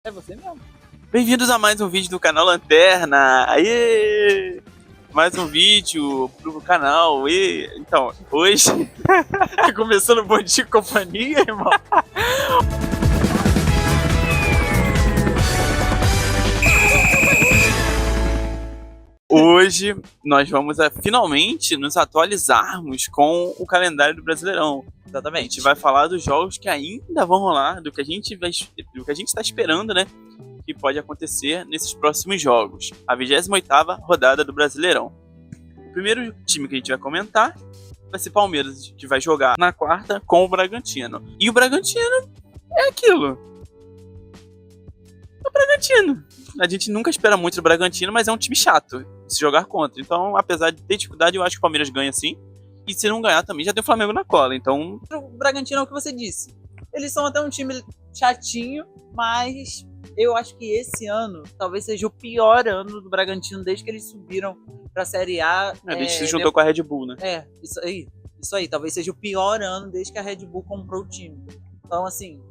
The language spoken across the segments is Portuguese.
É você mesmo. Bem-vindos a mais um vídeo do canal Lanterna. Aê! Mais um vídeo pro canal. E então, hoje começando o Bom Dia e Companhia, irmão. Hoje nós vamos finalmente nos atualizarmos com o calendário do Brasileirão. Exatamente. A gente vai falar dos jogos que ainda vão rolar, do que a gente está esperando, né? Que pode acontecer nesses próximos jogos. A 28ª rodada do Brasileirão. O primeiro time que a gente vai comentar vai ser Palmeiras, que vai jogar na quarta com o Bragantino. E o Bragantino é aquilo. É o Bragantino. A gente nunca espera muito do Bragantino, mas é um time chato de se jogar contra. Então, apesar de ter dificuldade, eu acho que o Palmeiras ganha sim. E se não ganhar também, já tem o Flamengo na cola. Então, O Bragantino é o que você disse. Eles são até um time chatinho, mas eu acho que esse ano talvez seja o pior ano do Bragantino desde que eles subiram pra Série A. desde que se juntou com a Red Bull, né? Isso aí. Isso aí. Talvez seja o pior ano desde que a Red Bull comprou o time. Então, assim,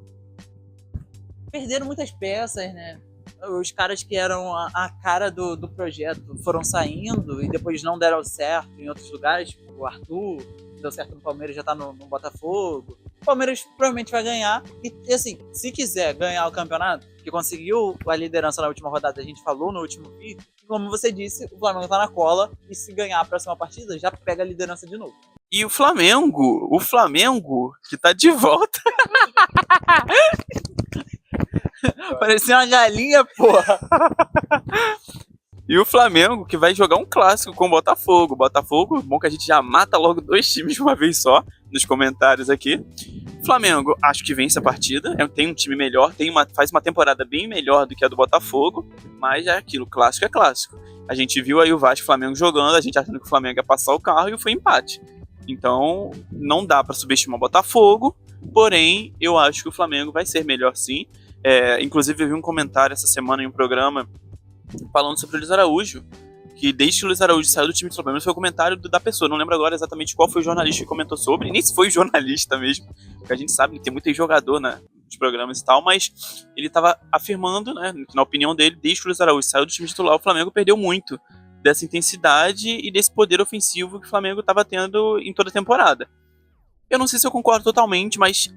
perderam muitas peças, né? Os caras que eram a cara do projeto foram saindo e depois não deram certo em outros lugares. O Arthur deu certo no Palmeiras, já tá no Botafogo. O Palmeiras provavelmente vai ganhar. E assim, se quiser ganhar o campeonato, que conseguiu a liderança na última rodada, a gente falou no último vídeo, como você disse, o Flamengo tá na cola e se ganhar a próxima partida, já pega a liderança de novo. E o Flamengo que tá de volta. Parecia uma galinha, porra. E o Flamengo que vai jogar um clássico com o Botafogo. Botafogo, bom que a gente já mata logo dois times de uma vez só, nos comentários aqui. Flamengo, acho que vence a partida. Tem um time melhor, faz uma temporada bem melhor do que a do Botafogo, mas é aquilo, clássico é clássico. A gente viu aí o Vasco e o Flamengo jogando, a gente achando que o Flamengo ia passar o carro e foi empate. Então, não dá pra subestimar o Botafogo, porém, eu acho que o Flamengo vai ser melhor sim. Inclusive, eu vi um comentário essa semana em um programa falando sobre o Luiz Araújo, que desde que o Luiz Araújo saiu do time do Flamengo, foi o comentário da pessoa, não lembro agora exatamente qual foi o jornalista que comentou sobre, nem se foi jornalista mesmo, porque a gente sabe que tem muito jogador, né, nos programas e tal, mas ele estava afirmando, né, que na opinião dele, desde que o Luiz Araújo saiu do time titular, o Flamengo perdeu muito dessa intensidade e desse poder ofensivo que o Flamengo estava tendo em toda a temporada. Eu não sei se eu concordo totalmente, mas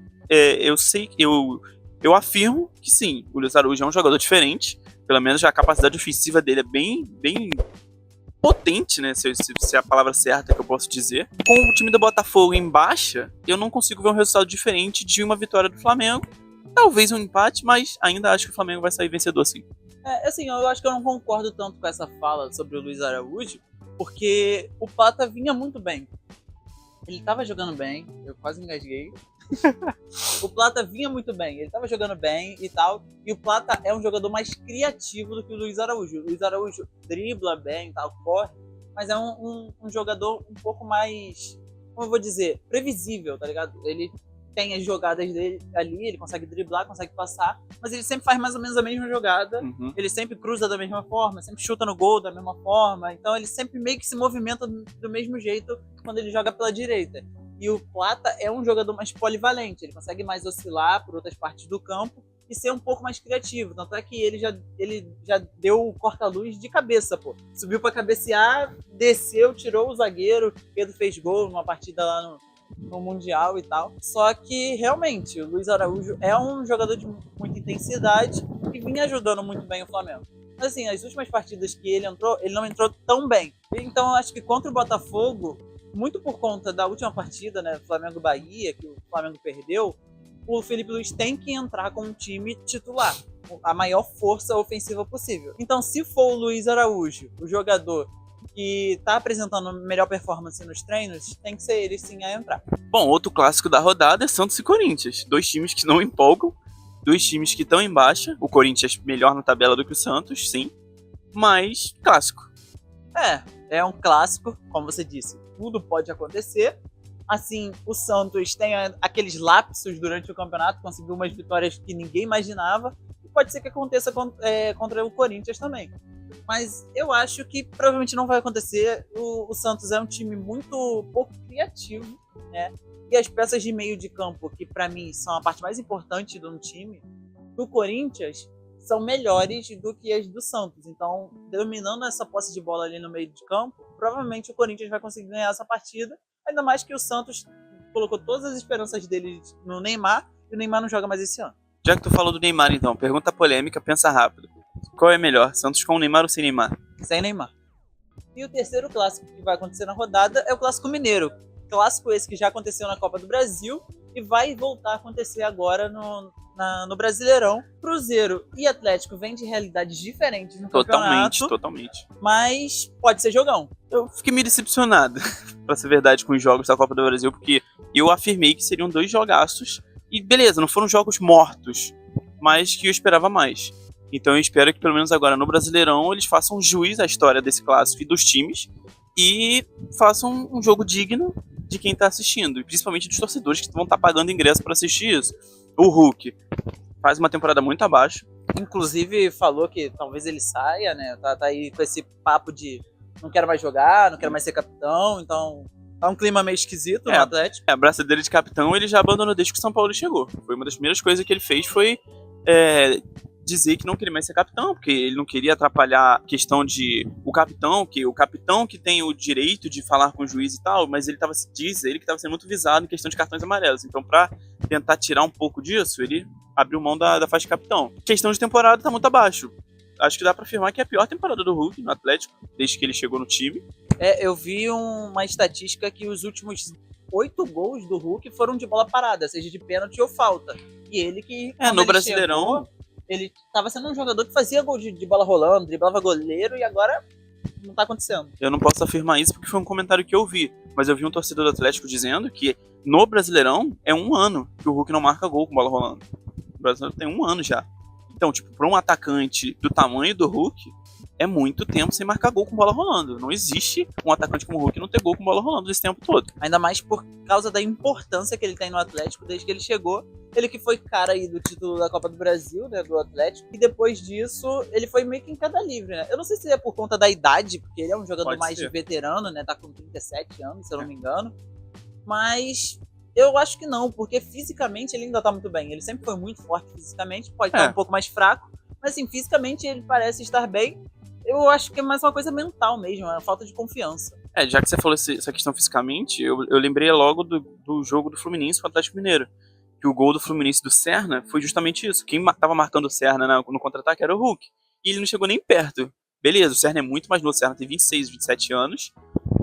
eu afirmo que sim, o Luiz Araújo é um jogador diferente, pelo menos a capacidade ofensiva dele é bem potente, né? Se é a palavra certa que eu posso dizer. Com o time do Botafogo em baixa, eu não consigo ver um resultado diferente de uma vitória do Flamengo. Talvez um empate, mas ainda acho que o Flamengo vai sair vencedor sim. Assim, eu acho que eu não concordo tanto com essa fala sobre o Luiz Araújo, porque o Plata vinha muito bem. Ele tava jogando bem, eu quase engasguei. O Plata vinha muito bem, ele tava jogando bem e tal. E o Plata é um jogador mais criativo do que o Luiz Araújo. O Luiz Araújo dribla bem e tal, corre, mas é um jogador um pouco mais, como eu vou dizer, previsível, tá ligado? Ele tem as jogadas dele ali, ele consegue driblar, consegue passar, mas ele sempre faz mais ou menos a mesma jogada. Ele sempre cruza da mesma forma, sempre chuta no gol da mesma forma. Então ele sempre meio que se movimenta do mesmo jeito quando ele joga pela direita. E o Plata é um jogador mais polivalente, ele consegue mais oscilar por outras partes do campo e ser um pouco mais criativo. Tanto é que ele já deu o corta-luz de cabeça, pô. Subiu pra cabecear, desceu, tirou o zagueiro, Pedro fez gol numa partida lá no Mundial e tal. Só que, realmente, o Luiz Araújo é um jogador de muita intensidade e vinha ajudando muito bem o Flamengo. Mas, assim, as últimas partidas que ele entrou, ele não entrou tão bem. Então, eu acho que contra o Botafogo, muito por conta da última partida, né, Flamengo-Bahia, que o Flamengo perdeu, o Felipe Luiz tem que entrar com um time titular, a maior força ofensiva possível. Então, se for o Luiz Araújo, o jogador que tá apresentando melhor performance nos treinos, tem que ser ele sim a entrar. Bom, outro clássico da rodada é Santos e Corinthians. Dois times que não empolgam, dois times que estão em baixa. O Corinthians melhor na tabela do que o Santos, sim, mas clássico. É um clássico, como você disse, tudo pode acontecer. Assim, o Santos tem aqueles lapsos durante o campeonato, conseguiu umas vitórias que ninguém imaginava, e pode ser que aconteça contra o Corinthians também. Mas eu acho que provavelmente não vai acontecer. O Santos é um time muito pouco criativo, né? E as peças de meio de campo, que pra mim são a parte mais importante de um time, do Corinthians, são melhores do que as do Santos. Então, dominando essa posse de bola ali no meio de campo, provavelmente o Corinthians vai conseguir ganhar essa partida. Ainda mais que o Santos colocou todas as esperanças dele no Neymar, e o Neymar não joga mais esse ano. Já que tu falou do Neymar, então, pergunta polêmica, pensa rápido. Qual é melhor, Santos com o Neymar ou sem Neymar? Sem Neymar. E o terceiro clássico que vai acontecer na rodada é o Clássico Mineiro. Clássico esse que já aconteceu na Copa do Brasil e vai voltar a acontecer agora no Brasileirão. Cruzeiro e Atlético vêm de realidades diferentes no campeonato. Totalmente. Mas pode ser jogão. Eu fiquei meio decepcionado, pra ser verdade, com os jogos da Copa do Brasil, porque eu afirmei que seriam 2 jogaços. E beleza, não foram jogos mortos, mas que eu esperava mais. Então eu espero que pelo menos agora no Brasileirão eles façam juiz à história desse clássico e dos times e façam um jogo digno de quem tá assistindo, e principalmente dos torcedores que vão estar pagando ingresso para assistir isso. O Hulk faz uma temporada muito abaixo. Inclusive falou que talvez ele saia, né? Tá aí com esse papo de não quero mais jogar, não quero mais ser capitão, então tá um clima meio esquisito no Atlético. A braçadeira de capitão ele já abandonou desde que o São Paulo chegou. Foi uma das primeiras coisas que ele fez foi dizer que não queria mais ser capitão, porque ele não queria atrapalhar a questão de o capitão que tem o direito de falar com o juiz e tal, mas ele diz ele que estava sendo muito visado em questão de cartões amarelos. Então, para tentar tirar um pouco disso, ele abriu mão da faixa de capitão. Questão de temporada tá muito abaixo. Acho que dá pra afirmar que é a pior temporada do Hulk no Atlético, desde que ele chegou no time. Eu vi uma estatística que os últimos 8 gols do Hulk foram de bola parada, seja de pênalti ou falta. E ele que... no Brasileirão... Ele estava sendo um jogador que fazia gol de bola rolando, driblava goleiro, e agora não tá acontecendo. Eu não posso afirmar isso porque foi um comentário que eu vi, mas eu vi um torcedor do Atlético dizendo que no Brasileirão é 1 ano que o Hulk não marca gol com bola rolando. O Brasileirão tem 1 ano já. Então, para um atacante do tamanho do Hulk, é muito tempo sem marcar gol com bola rolando. Não existe um atacante como o Hulk não ter gol com bola rolando esse tempo todo. Ainda mais por causa da importância que ele tem no Atlético desde que ele chegou. Ele que foi cara aí do título da Copa do Brasil, né, do Atlético. E depois disso, ele foi meio que em queda livre, né? Eu não sei se é por conta da idade, porque ele é um jogador mais veterano, né? Tá com 37 anos, se eu não me engano. Mas eu acho que não, porque fisicamente ele ainda tá muito bem. Ele sempre foi muito forte fisicamente, pode estar um pouco mais fraco. Mas assim, fisicamente ele parece estar bem. Eu acho que é mais uma coisa mental mesmo, é uma falta de confiança. Já que você falou essa questão fisicamente, eu lembrei logo do jogo do Fluminense com o Atlético Mineiro. Que o gol do Fluminense do Serna foi justamente isso. Quem tava marcando o Serna no contra-ataque era o Hulk. E ele não chegou nem perto. Beleza, o Serna é muito mais novo, o Serna tem 26, 27 anos.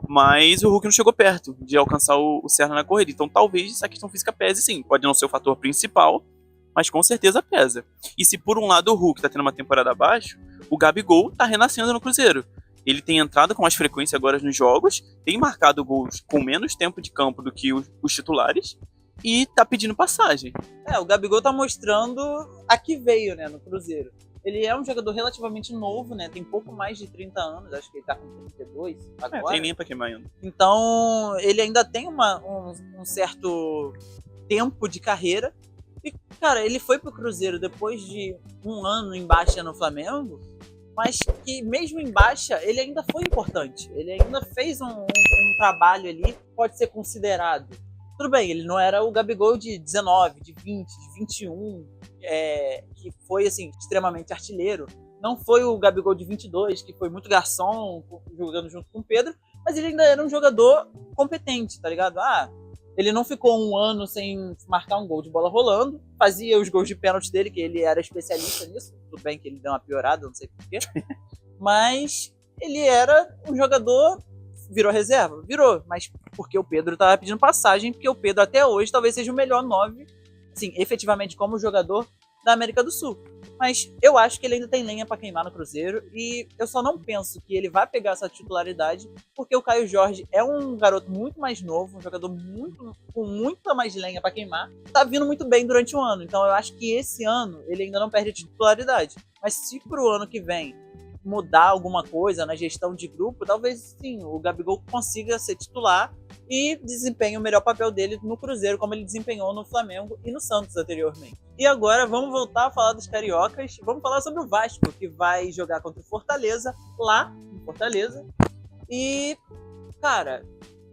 Mas o Hulk não chegou perto de alcançar o Serna na corrida. Então talvez essa questão física pese sim. Pode não ser o fator principal, mas com certeza pesa. E se por um lado o Hulk tá tendo uma temporada abaixo, o Gabigol tá renascendo no Cruzeiro. Ele tem entrado com mais frequência agora nos jogos, tem marcado gols com menos tempo de campo do que os titulares e tá pedindo passagem. O Gabigol tá mostrando a que veio, né, no Cruzeiro. Ele é um jogador relativamente novo, né, tem pouco mais de 30 anos, acho que ele tá com 32 agora. Tem nem pra queimar ainda. Então, ele ainda tem um certo tempo de carreira. E, cara, ele foi pro Cruzeiro depois de 1 ano em baixa no Flamengo, mas que mesmo em baixa, ele ainda foi importante. Ele ainda fez um trabalho ali, pode ser considerado. Tudo bem, ele não era o Gabigol de 19, de 20, de 21, que foi, assim, extremamente artilheiro. Não foi o Gabigol de 22, que foi muito garçom, jogando junto com o Pedro, mas ele ainda era um jogador competente, tá ligado? Ele não ficou 1 ano sem marcar um gol de bola rolando, fazia os gols de pênalti dele, que ele era especialista nisso. Tudo bem que ele deu uma piorada, não sei porquê. Mas ele era um jogador... Virou reserva? Virou, mas porque o Pedro tava pedindo passagem, porque o Pedro até hoje talvez seja o melhor 9, assim, efetivamente como jogador da América do Sul. Mas eu acho que ele ainda tem lenha pra queimar no Cruzeiro e eu só não penso que ele vai pegar essa titularidade porque o Caio Jorge é um garoto muito mais novo, um jogador com muita mais lenha pra queimar, tá vindo muito bem durante o ano. Então eu acho que esse ano ele ainda não perde a titularidade. Mas se pro ano que vem mudar alguma coisa na gestão de grupo, talvez sim, o Gabigol consiga ser titular e desempenhe o melhor papel dele no Cruzeiro, como ele desempenhou no Flamengo e no Santos anteriormente. E agora vamos voltar a falar dos cariocas, vamos falar sobre o Vasco, que vai jogar contra o Fortaleza, lá em Fortaleza. E, cara,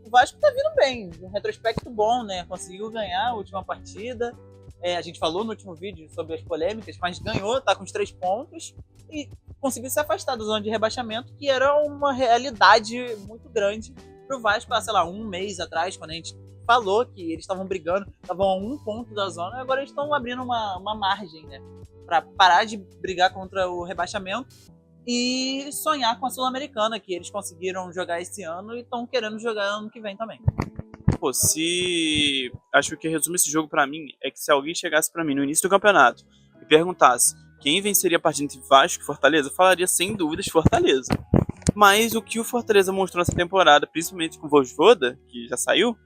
o Vasco tá vindo bem, um retrospecto bom, né? Conseguiu ganhar a última partida, A gente falou no último vídeo sobre as polêmicas, mas ganhou, tá com os 3 pontos e conseguiu se afastar da zona de rebaixamento, que era uma realidade muito grande pro Vasco há, sei lá, um mês atrás, quando a gente falou que eles estavam brigando, estavam a 1 ponto da zona, e agora eles estão abrindo uma margem, né, para parar de brigar contra o rebaixamento e sonhar com a Sul-Americana, que eles conseguiram jogar esse ano e estão querendo jogar ano que vem também. Pô, acho que o que resume esse jogo pra mim é que se alguém chegasse pra mim no início do campeonato e perguntasse quem venceria a partida entre Vasco e Fortaleza, eu falaria sem dúvidas Fortaleza. Mas o que o Fortaleza mostrou nessa temporada, principalmente com o Vojvoda, que já saiu,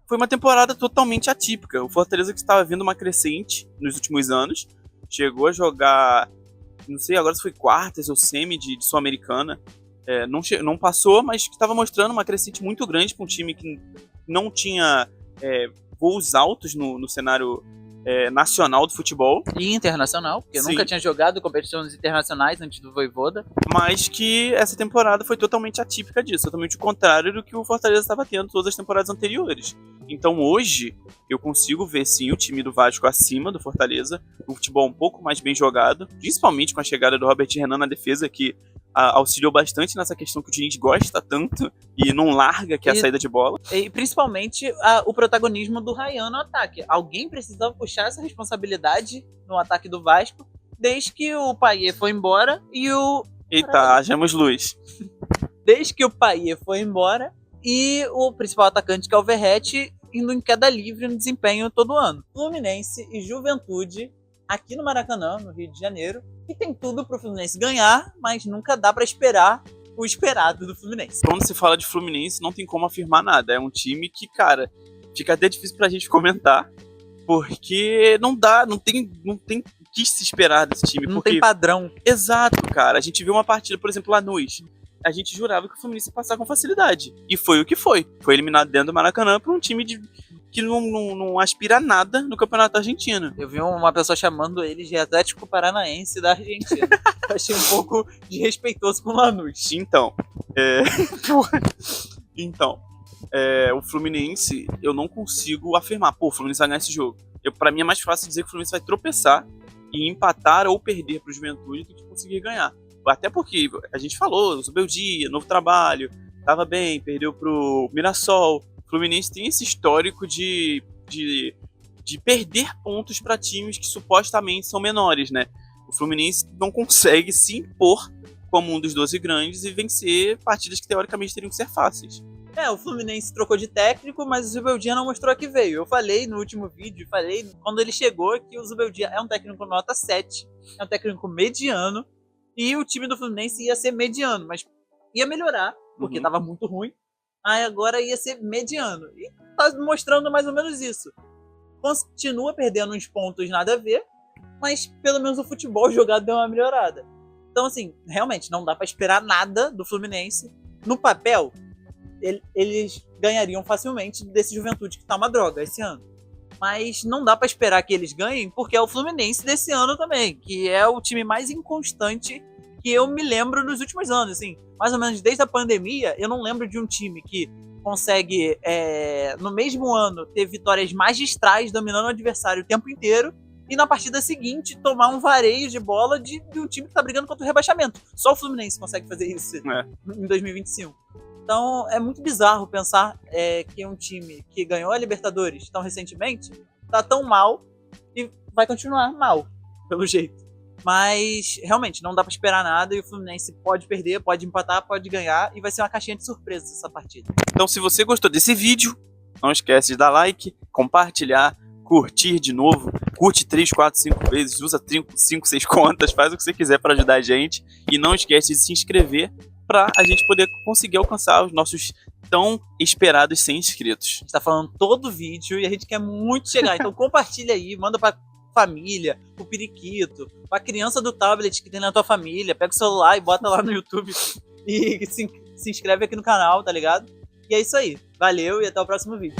foi uma temporada totalmente atípica. O Fortaleza, que estava vindo uma crescente nos últimos anos, chegou a jogar, não sei agora se foi quartas ou semi de Sul-Americana, não passou, mas que estava mostrando uma crescente muito grande para um time que não tinha voos altos no cenário nacional do futebol. E internacional, porque eu nunca tinha jogado competições internacionais antes do Vojvoda. Mas que essa temporada foi totalmente atípica disso, totalmente o contrário do que o Fortaleza estava tendo todas as temporadas anteriores. Então hoje eu consigo ver sim o time do Vasco acima do Fortaleza, um futebol um pouco mais bem jogado, principalmente com a chegada do Robert Renan na defesa, que auxiliou bastante nessa questão que o Diniz gosta tanto e não larga, que é a saída de bola. E principalmente o protagonismo do Ryan no ataque. Alguém precisava puxar essa responsabilidade no ataque do Vasco, desde que o Payet foi embora e o... Eita, hajamos luz. Desde que o Payet foi embora e o principal atacante, que é o Verratti, indo em queda livre no desempenho todo ano. Fluminense e Juventude, aqui no Maracanã, no Rio de Janeiro, e tem tudo pro Fluminense ganhar, mas nunca dá pra esperar o esperado do Fluminense. Quando se fala de Fluminense, não tem como afirmar nada. É um time que, cara, fica até difícil pra gente comentar, porque não tem o que se esperar desse time. Não tem padrão. Exato, cara. A gente viu uma partida, por exemplo, Lanús. A gente jurava que o Fluminense ia passar com facilidade. E foi o que foi. Foi eliminado dentro do Maracanã por um time que não aspira a nada no Campeonato Argentino. Eu vi uma pessoa chamando eles de Atlético Paranaense da Argentina. Eu achei um pouco desrespeitoso com o Lanús. O Fluminense, eu não consigo afirmar, o Fluminense vai ganhar esse jogo. Pra mim é mais fácil dizer que o Fluminense vai tropeçar e empatar ou perder pro Juventude do que conseguir ganhar. Até porque a gente falou, subiu o dia, novo trabalho, tava bem, perdeu pro Mirassol. O Fluminense tem esse histórico de perder pontos para times que supostamente são menores, né? O Fluminense não consegue se impor como um dos 12 grandes e vencer partidas que teoricamente teriam que ser fáceis. O Fluminense trocou de técnico, mas o Zubeldia não mostrou que veio. Eu falei no último vídeo, quando ele chegou, que o Zubeldia é um técnico nota 7, é um técnico mediano, e o time do Fluminense ia ser mediano, mas ia melhorar, porque tava muito ruim. Aí agora ia ser mediano. E tá mostrando mais ou menos isso. Continua perdendo uns pontos nada a ver, mas pelo menos o futebol jogado deu uma melhorada. Então, assim, realmente não dá pra esperar nada do Fluminense. No papel, eles ganhariam facilmente desse Juventude, que tá uma droga esse ano. Mas não dá pra esperar que eles ganhem, porque é o Fluminense desse ano também, que é o time mais inconstante que eu me lembro nos últimos anos, assim. Mais ou menos desde a pandemia, eu não lembro de um time que consegue, no mesmo ano, ter vitórias magistrais, dominando o adversário o tempo inteiro, e na partida seguinte tomar um vareio de bola de um time que tá brigando contra o rebaixamento. Só o Fluminense consegue fazer isso em 2025. Então é muito bizarro pensar que um time que ganhou a Libertadores tão recentemente tá tão mal e vai continuar mal, pelo jeito. Mas realmente não dá pra esperar nada e o Fluminense pode perder, pode empatar, pode ganhar e vai ser uma caixinha de surpresas essa partida. Então se você gostou desse vídeo, não esquece de dar like, compartilhar, curtir de novo, curte 3, 4, 5 vezes, usa 5, 6 contas, faz o que você quiser para ajudar a gente e não esquece de se inscrever para a gente poder conseguir alcançar os nossos tão esperados 100 inscritos. A gente tá falando todo vídeo e a gente quer muito chegar, então compartilha aí, manda pra família, pro periquito, pra criança do tablet que tem na tua família, pega o celular e bota lá no YouTube e se inscreve aqui no canal, tá ligado? E é isso aí, valeu e até o próximo vídeo.